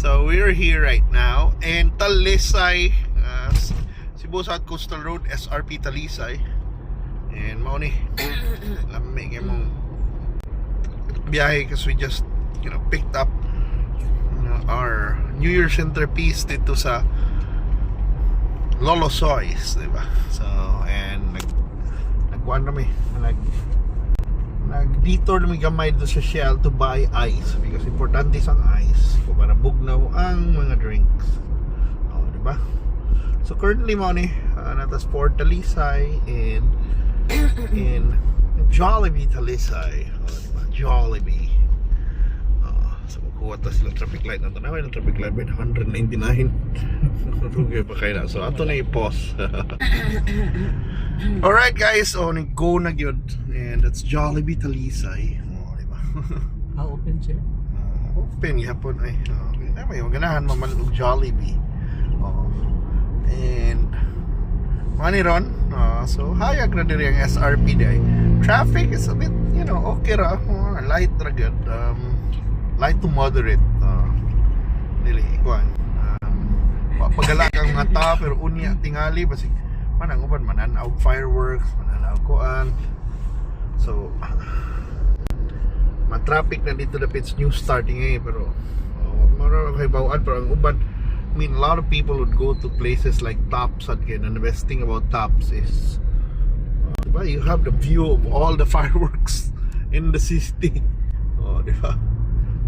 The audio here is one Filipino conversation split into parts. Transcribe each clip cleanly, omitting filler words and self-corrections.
So we're here right now in Talisay, Cebu South Coastal Road, SRP Talisay. And mauni lamig mong biyahe kasi we just picked up our New Year centerpiece dito sa Lolo Soy's, diba? So, and nagkuhan kami, nag-detour namin gamay doon sa Shell to buy ice because importante isang ice kung para bugnaw ang mga drinks. Diba? So currently mo ni natas Port Talisay in Jollibee Talisay. Diba? Jollibee. So makuha ta silang traffic light na tanawin ang traffic light by 199. Rugay pa kayo na. So ato na i-pause. Alright guys, go na gyud. And that's Jollibee Talisay. Diba? How open siya? Open yapon ay. May ganahan mamalog Jollibee. And money ron. So hayag na diri ang SRP day. Traffic is a bit, okay ra. Light ra gyud. Light to moderate. Dili ikuan. Pagalak ang mga tao pero unya tingali basig manang uban mananaw fireworks, mananaw kuan. So ma-traffic na dito dapit new starting pero mara kay bawaan pero ang uban, I mean a lot of people would go to places like Tops again, and the best thing about Tops is diba, you have the view of all the fireworks in the city. Diba?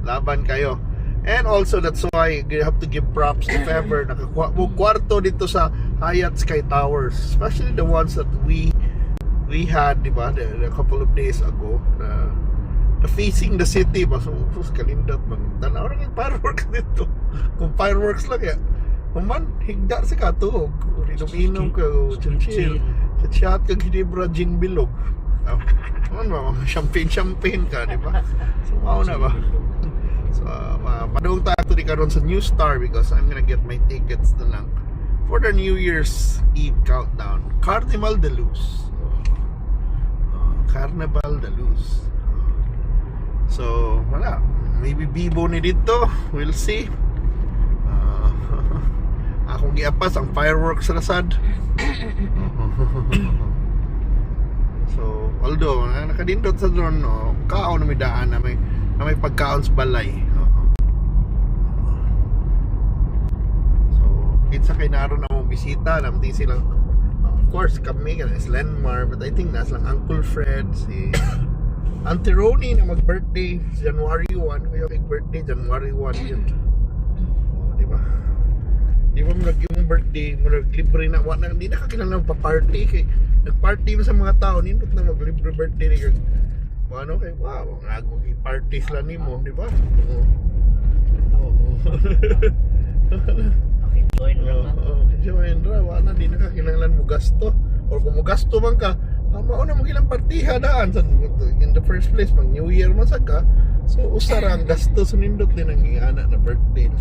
Laban kayo. And also that's why you have to give props if ever nakakuha mo kwarto dito sa Hyatt Sky Towers, especially the ones that we had, diba, a couple of days ago, the facing the city ba, so kalindot man tanaw ra ng fireworks dito. Kung fireworks lang ya man higda sa katog inom ka chill sa chat ka ginebra gin bilog ba champagne ka, diba? So wow na ba. So, padung tayo di karon sa New Star because I'm gonna get my tickets na lang for the New Year's Eve countdown. Carnival de Luz. Carnival de Luz. So, wala. Maybe Bibo ni dito. We'll see. Akong giapas ang fireworks rasad. So, although nakadindot sa drone, kaon na may daan na may pagkaon sa balay. So, kitsa kay naroon na mong bisita, namti silang, of course, kami ka is Lenmar, but I think nasa lang Uncle Fred, si Auntie Ronnie na mag-birthday January 1, kaya kay birthday January 1 yun. Diba? Di ba mo yung birthday, mo libre na, hindi na kakilang pa-party, kay nag-party mo sa mga tao, nindot na mag-libre birthday ni kay ano kay wow, nagagi parties lang nimo, di ba? Okay, join ra. Join ra, wala di na kakinahanglan mo gasto. Or kung mo gasto man ka, mauna mo ilang partiha daan sa in the first place pag New Year man ka. So usara ang gasto sunindot din ang anak na birthday.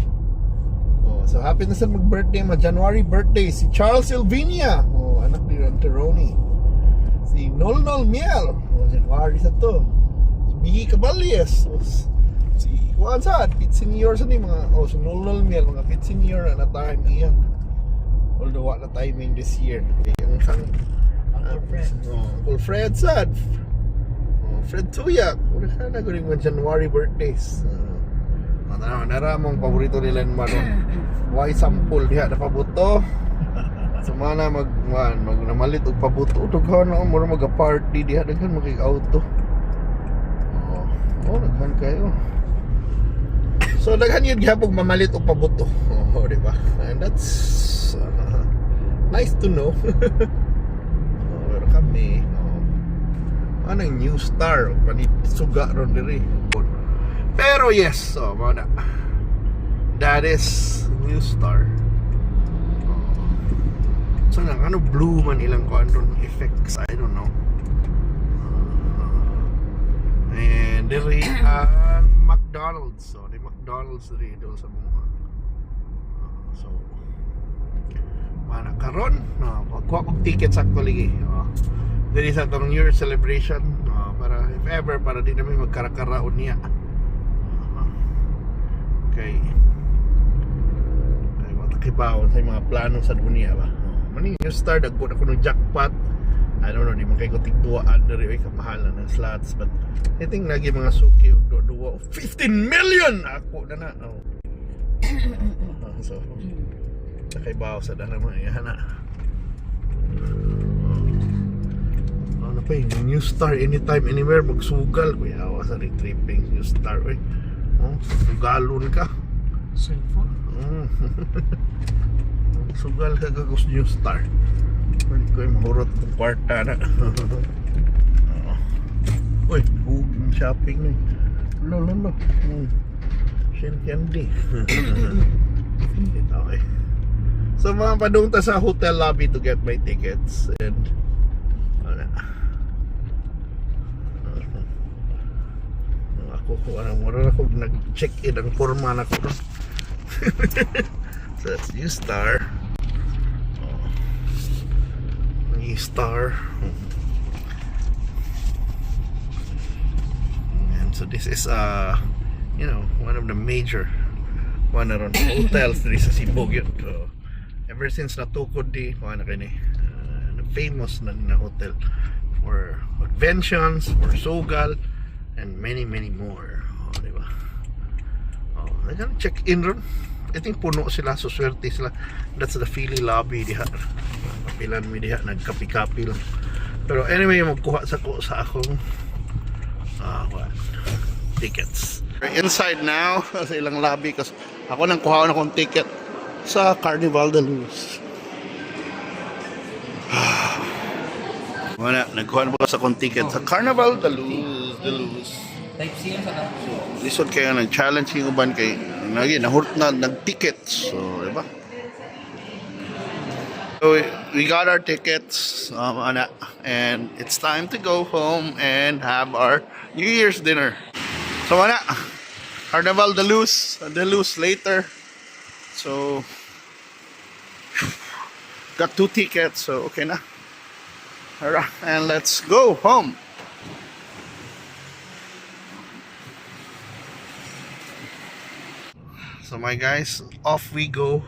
So happy na sa mag-birthday, January birthday si Charles Silvinia. Anak ni Ronnie. Si Nolnol Miel, January sa to. Si Biggie Caballes, si Juan Sad, pit senior sa ni mga, si Nolnol Miel, mga pit senior na time iyan. Although wala timing this year. Okay, yung isang Uncle Fred Sad, Fred Tuyak, wala ka na guling mga January birthdays. Naramang paborito nila naman, why sample diha na pabuto. Sumana namalit og pabuto daghan na mo mag-party diha daghan makig-auto. Daghan kayo. So daghan yun gyapon mamalit og pabuto. Di ba? And that's nice to know. Pero kami anong New Star panisuga ron diri. Pero yes, so mana. That is New Star. So ano blue man ilang ko andon effects, I don't know. And there is McDonald's. So the McDonald's dito sa mga so mana karon pagkuha kog ticket sa koligi. Diri sa tong New Year celebration para if ever para di namin magkarakaraon niya. Okay. ba sa mga plano sa dunia ba. Mani New Star dagko na kuno jackpot. I don't know, di man kay ko tigduaan na rin kamahalan ng slots, but I think lagi mga suki og duwa 15 million ako na na. Oh. So nakaibaw sa dana mga yan na. Ano pa yung New Star anytime anywhere magsugal kuya awa sa retripping New Star eh. Oh, sugalon ka. Cellphone? Sugal ka kagos New Star. Pwede ko yung mahurot ng kwarta na. Uy, shopping na. Lolo. Shin candy. Okay. So mga padung ta sa hotel lobby to get my tickets. And wala. Ako nag-check-in ang forma na ko. So that's New Star. New Star. And so this is you know, one of the major around hotels diri sa Cebu gyud. So, ever since natukod di na kini famous na hotel for conventions, for Sogal, and many more. Oh, di ba? Oh, nagano check in ron. I think puno sila, so swerte sila. That's the Philly lobby diha. Kapilan mi diha, nagkapi-kapi lang. Pero anyway, magkuha sa akong tickets. We're inside now sa ilang lobby kasi ako nang kuha na akong ticket sa Carnival de Luz. Wala, nagkuha na po sa akong ticket sa Carnival de Luz. Type C yan sa ka? Lisod kaya nag-challenge yung uban kay nag-tickets. So, diba? So, we got our tickets and it's time to go home and have our New Year's dinner. So, Carnival de Luz later. So, got 2 tickets, so okay na. Alright, and let's go home. So my guys, off we go.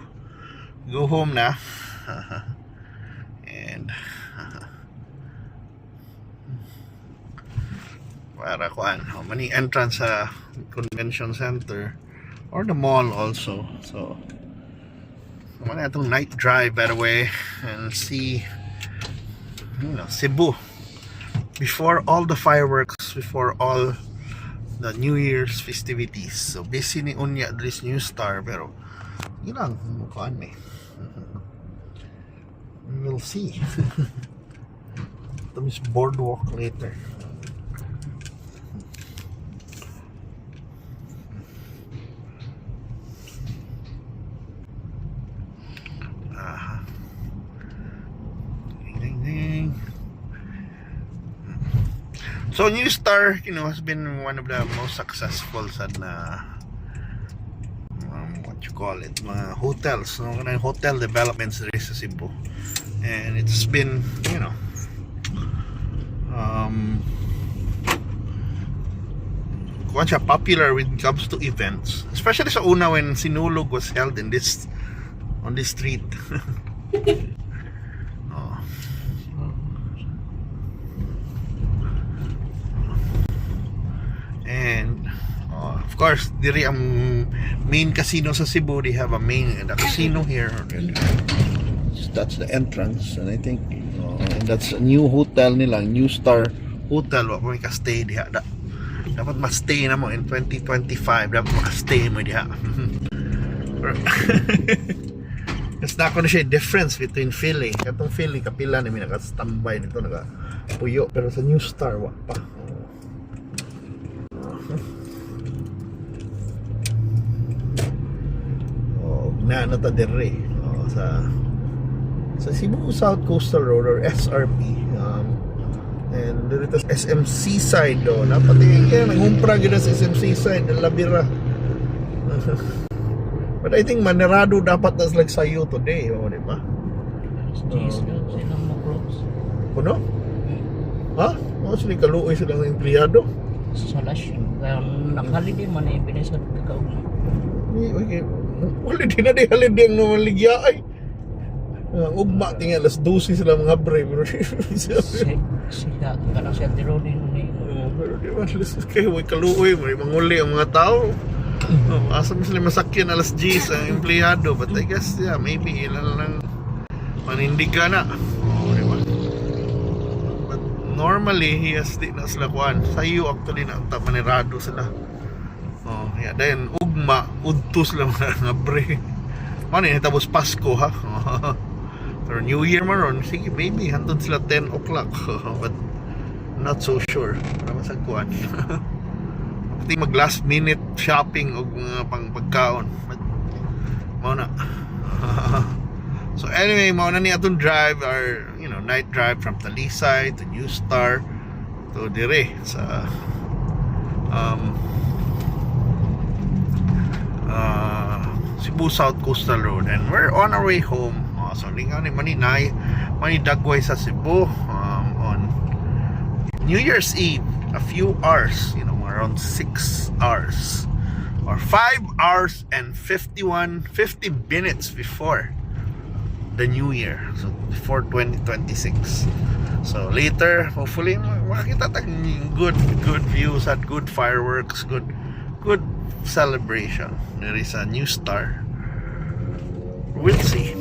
Go home na. And para kuan, how many entrance sa convention center or the mall also. So muna itong night drive by the way and see, you know, Cebu before all the fireworks, before all the New Year's festivities. So busy ni unya this New Star pero yun lang mukhaan eh. We'll see. Ito is boardwalk later. So New Star, you know, has been one of the most successful sa what you call it, mga hotels, no? Hotel developments diri sa Cebu. And it's been, you know, kuwan siya popular when it comes to events, especially sa una when Sinulog was held in this on this street. And of course, diri ang main casino sa Cebu. They have a casino here. That's the entrance, and I think and that's a new hotel nila, New Star Hotel. Wa mo ka-stay diha. Dapat ma-stay na mo in 2025. Dapat ma-stay mo diha. It's not gonna say difference between Philly. Katong Philly kapila na mi naka-standby dito, naka-puyo, pero sa New Star wa pa. Na nata dire sa Cebu South Coastal Road or SRP, and dito sa SMC side do napati yan nangumpra gid sa SMC side ng Labira. But I think Manirado dapat nas like sayo today, di ba? Kuno? Ha? Sila kaluoy silang empleyado sa lash nakali din man ay binisod ka. Okay. Wala din na di halin diyang naman ligya ay. Ugma tingin alas 12 sila mga bre. Pero Siya, parang siya tironin ni. pero di ba alas kayo may kaluoy. May manguli ang mga tao. Asa mo sila masakyan alas 10 ang empleyado. But I guess yeah, maybe ilan lang manindig ka na. Di ba? But normally yes di na sila kuhan. Sayo actually na manirado sila. Yeah, then ugma udtos lang mga bre. Ano yun, tapos Pasko ha. Pero New Year man ron, sige maybe hantod sila 10 o'clock. But not so sure. Para masagkuhan. Pati mag last minute shopping o mga pagkaon. But mauna. So anyway, mauna ni atong drive, our night drive from Talisay to New Star to dire sa Cebu South Coastal Road, and we're on our way home. So lingaw ni manidagway sa Cebu on New Year's Eve, a few hours, around 6 hours or 5 hours and 50 minutes before the New Year, so before 2026. So later, hopefully makita tayong good views at good fireworks, good celebration. There is a New Star. We'll see.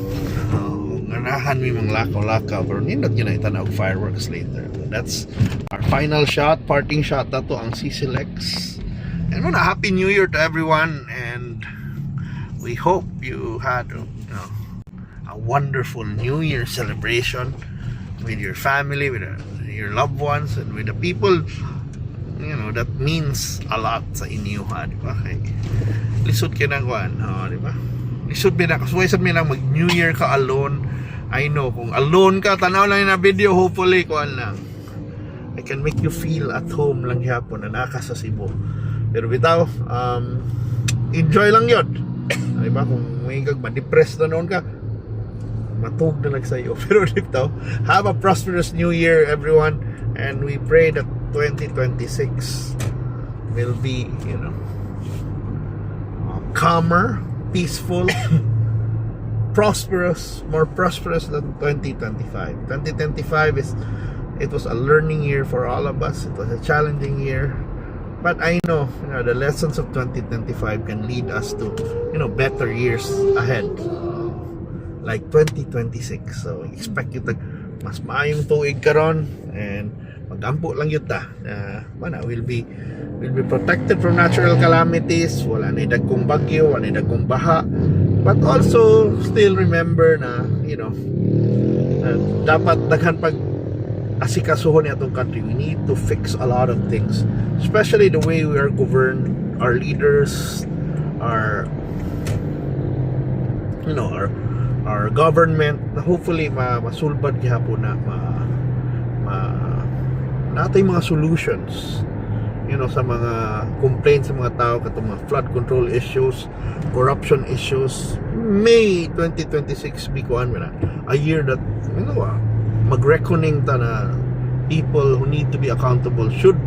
Ganahan mi mga lakaw-lakaw, pero nindot yun na itanawag fireworks later. That's our final shot, parting shot na to ang CCLX. And muna, Happy New Year to everyone, and we hope you had a wonderful New Year celebration with your family, with your loved ones, and with the people that means a lot sa inyo, ha, di ba? Okay. Lisod ka na kuhan, di ba? Lisod mo na, kasuway mo lang mag New Year ka alone. I know, kung alone ka, tanaw lang na video, hopefully kuhan lang, I can make you feel at home lang yapon na naka sa Cebu. Pero bitaw, enjoy lang yun, di ba? Kung may ma-depressed na noon ka, matug na lang sa'yo. Pero bitaw, have a prosperous New Year everyone, and we pray that 2026 will be calmer, peaceful, more prosperous than 2025. 2025 it was a learning year for all of us. It was a challenging year, but I know, the lessons of 2025 can lead us to better years ahead, like 2026. So expect you to mas maayong tuig karon, and magampo lang yun ta. We'll be protected from natural calamities. Wala na dagkong bagyo, wala na dagkong baha, but also still remember na dapat daghan pag asikasuhon atong country. We need to fix a lot of things, especially the way we are governed, our leaders, our our government. Hopefully masulbad gihapon na natay mga solutions sa mga complaints sa mga tao, katong mga flood control issues, corruption issues. May 2026 be a year that mag-reckoning ta na people who need to be accountable should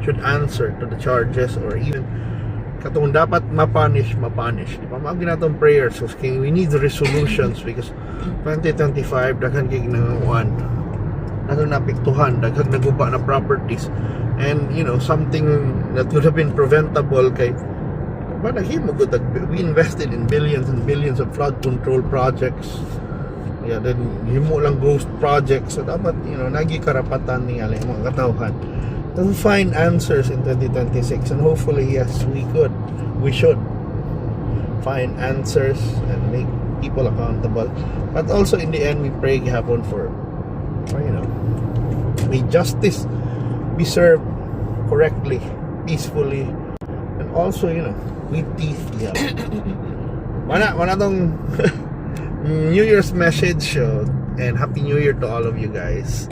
should answer to the charges, or even katong dapat mapunish, di ba? Maagi natong prayers, so we need resolutions, because 2025 daghan kay daghang napiktuhan, daghang naguba na properties, and something that would have been preventable kay we invested in billions and billions of flood control projects. Yeah, then himo lang ghost projects. So dapat nagi karapatan ni mga katawhan to find answers in 2026, and hopefully yes, we should find answers and make people accountable. But also in the end, we pray gihapon for may justice be served correctly, peacefully, and also with teeth. Yeah. Wala tong New Year's message, and Happy New Year to all of you guys.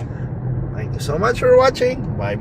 Thank you so much for watching. Bye.